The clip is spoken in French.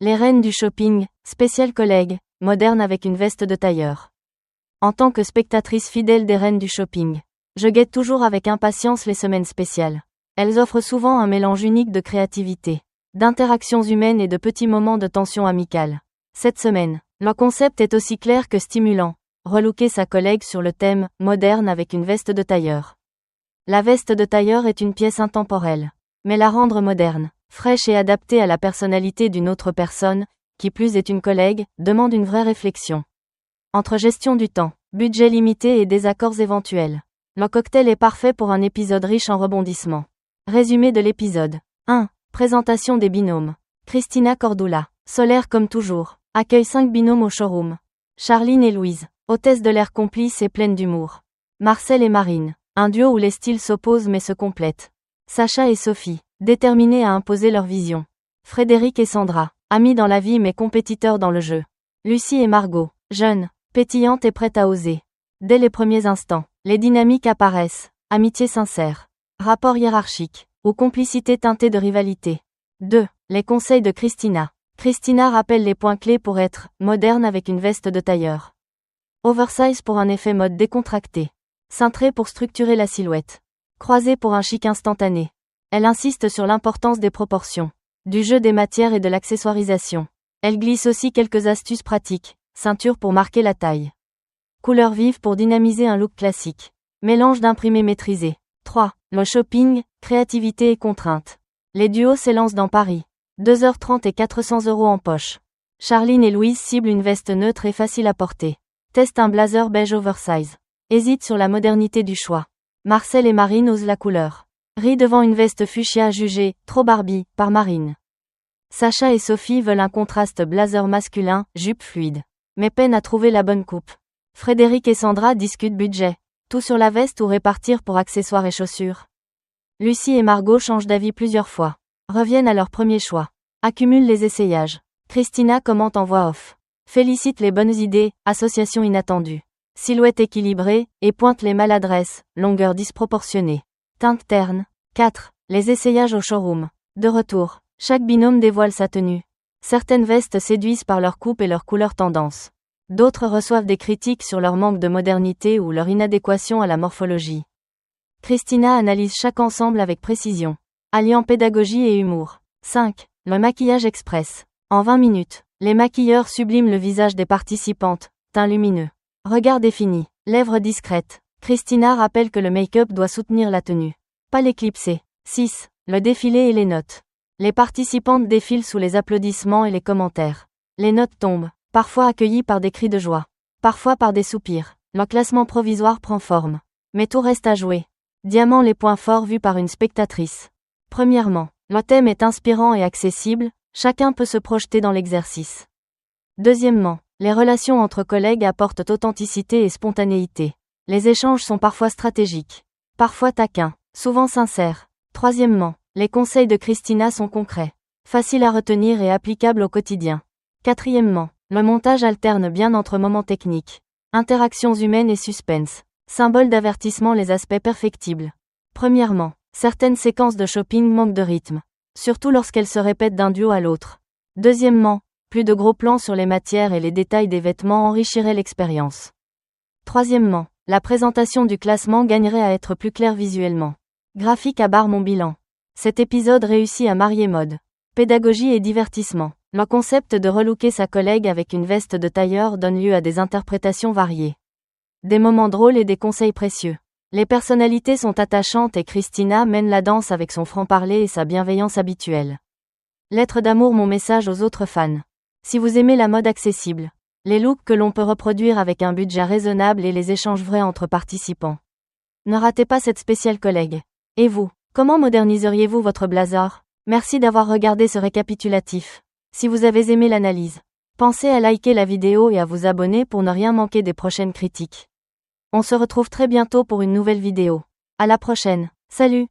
Les reines du shopping, spécial collègue, moderne avec une veste de tailleur. En tant que spectatrice fidèle des reines du shopping, je guette toujours avec impatience les semaines spéciales. Elles offrent souvent un mélange unique de créativité, d'interactions humaines et de petits moments de tension amicale. Cette semaine, le concept est aussi clair que stimulant. Relooker sa collègue sur le thème « moderne avec une veste de tailleur ». La veste de tailleur est une pièce intemporelle. Mais la rendre moderne, fraîche et adaptée à la personnalité d'une autre personne, qui plus est une collègue, demande une vraie réflexion. Entre gestion du temps, budget limité et désaccords éventuels, le cocktail est parfait pour un épisode riche en rebondissements. Résumé de l'épisode. 1. Présentation des binômes. Christina Cordula, solaire comme toujours, accueille 5 binômes au showroom. Charline et Louise, hôtesse de l'air complice et pleine d'humour. Marcel et Marine, un duo où les styles s'opposent mais se complètent. Sacha et Sophie, déterminés à imposer leur vision. Frédéric et Sandra, amis dans la vie mais compétiteurs dans le jeu. Lucie et Margot, jeunes, pétillantes et prêtes à oser. Dès les premiers instants, les dynamiques apparaissent. Amitié sincère. Rapport hiérarchique, ou complicité teintée de rivalité. 2. Les conseils de Christina. Christina rappelle les points clés pour être moderne avec une veste de tailleur. Oversize pour un effet mode décontracté. Cintré pour structurer la silhouette. Croisé pour un chic instantané. Elle insiste sur l'importance des proportions, du jeu des matières et de l'accessoirisation. Elle glisse aussi quelques astuces pratiques. Ceinture pour marquer la taille. Couleurs vives pour dynamiser un look classique. Mélange d'imprimés maîtrisé. 3. Le shopping, créativité et contrainte. Les duos s'élancent dans Paris. 2h30 et 400 € en poche. Charline et Louise ciblent une veste neutre et facile à porter. Testent un blazer beige oversize. Hésitent sur la modernité du choix. Marcel et Marine osent la couleur. Rient devant une veste fuchsia jugée « trop Barbie » par Marine. Sacha et Sophie veulent un contraste blazer masculin, jupe fluide. Mais peinent à trouver la bonne coupe. Frédéric et Sandra discutent budget. Tout sur la veste ou répartir pour accessoires et chaussures. Lucie et Margot changent d'avis plusieurs fois. Reviennent à leur premier choix. Accumulent les essayages. Christina commente en voix off. Félicite les bonnes idées, association inattendue. Silhouette équilibrée, et pointe les maladresses, longueur disproportionnée. Teinte terne. 4. Les essayages au showroom. De retour, chaque binôme dévoile sa tenue. Certaines vestes séduisent par leur coupe et leur couleur tendance. D'autres reçoivent des critiques sur leur manque de modernité ou leur inadéquation à la morphologie. Christina analyse chaque ensemble avec précision, alliant pédagogie et humour. 5. Le maquillage express. En 20 minutes, les maquilleurs subliment le visage des participantes, teint lumineux. Regard défini, lèvres discrètes. Christina rappelle que le make-up doit soutenir la tenue, pas l'éclipser. 6. Le défilé et les notes. Les participantes défilent sous les applaudissements et les commentaires. Les notes tombent, parfois accueillies par des cris de joie, parfois par des soupirs. Le classement provisoire prend forme. Mais tout reste à jouer. Diamant les points forts vus par une spectatrice. Premièrement, le thème est inspirant et accessible, chacun peut se projeter dans l'exercice. Deuxièmement, les relations entre collègues apportent authenticité et spontanéité. Les échanges sont parfois stratégiques, parfois taquins, souvent sincères. Troisièmement, les conseils de Christina sont concrets, faciles à retenir et applicables au quotidien. Quatrièmement, le montage alterne bien entre moments techniques, interactions humaines et suspense. Symbole d'avertissement les aspects perfectibles. Premièrement, certaines séquences de shopping manquent de rythme, surtout lorsqu'elles se répètent d'un duo à l'autre. Deuxièmement, plus de gros plans sur les matières et les détails des vêtements enrichiraient l'expérience. Troisièmement, la présentation du classement gagnerait à être plus claire visuellement. Graphique à barre mon bilan. Cet épisode réussit à marier mode, pédagogie et divertissement. Le concept de relooker sa collègue avec une veste de tailleur donne lieu à des interprétations variées. Des moments drôles et des conseils précieux. Les personnalités sont attachantes et Christina mène la danse avec son franc-parler et sa bienveillance habituelle. Lettre d'amour, mon message aux autres fans. Si vous aimez la mode accessible, les looks que l'on peut reproduire avec un budget raisonnable et les échanges vrais entre participants, ne ratez pas cette spéciale collègue. Et vous, comment moderniseriez-vous votre blazer? Merci d'avoir regardé ce récapitulatif. Si vous avez aimé l'analyse, pensez à liker la vidéo et à vous abonner pour ne rien manquer des prochaines critiques. On se retrouve très bientôt pour une nouvelle vidéo. À la prochaine. Salut!